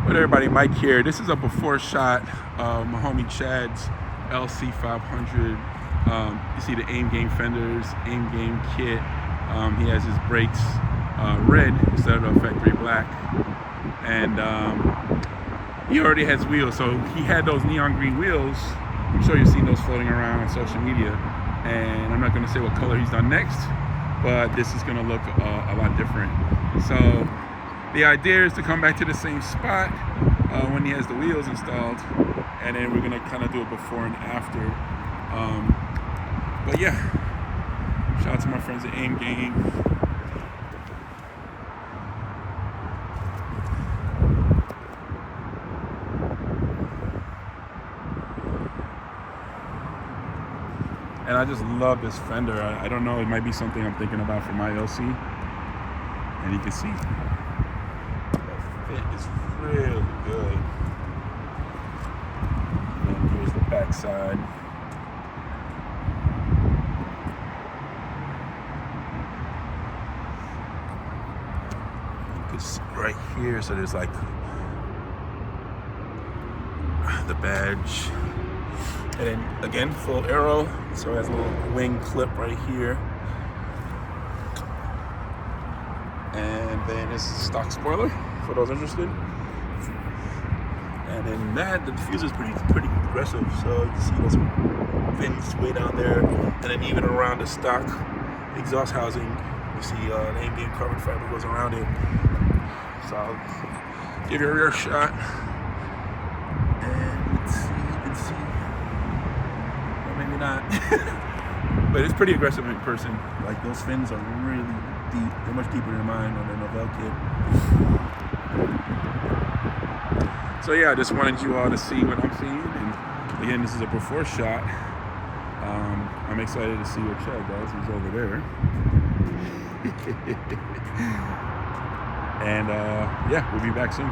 What everybody, Mike here. This is a before shot of my homie Chad's LC500. You see the Aimgain fenders, Aimgain kit. He has his brakes red instead of the factory black. And he already has wheels, so he had those neon green wheels. I'm sure you've seen those floating around on social media. And I'm not going to say what color he's done next, but this is going to look a lot different. So the idea is to come back to the same spot when he has the wheels installed, and then we're gonna kind of do a before and after. But yeah, shout out to my friends at Aimgain. And I just love this fender. I don't know, it might be something I'm thinking about for my LC. And you can see it is really good. And then here's the back side. You can see right here, so there's like the badge. And then again, full aero, so it has a little wing clip right here. And then this is a stock spoiler for those interested. And then that, the diffuser is pretty aggressive. So you can see those fins way down there. And then even around the stock exhaust housing, you see the Aimgain carbon fiber goes around it. So I'll give you a rear shot. And let's see, you can see. Well, maybe not. But it's pretty aggressive in person. Like those fins are really deep. They're much deeper than mine on the Novell kit. So yeah, I just wanted you all to see what I'm seeing. And again, this is a before shot. I'm excited to see what Chad does. He's over there. And yeah, we'll be back soon.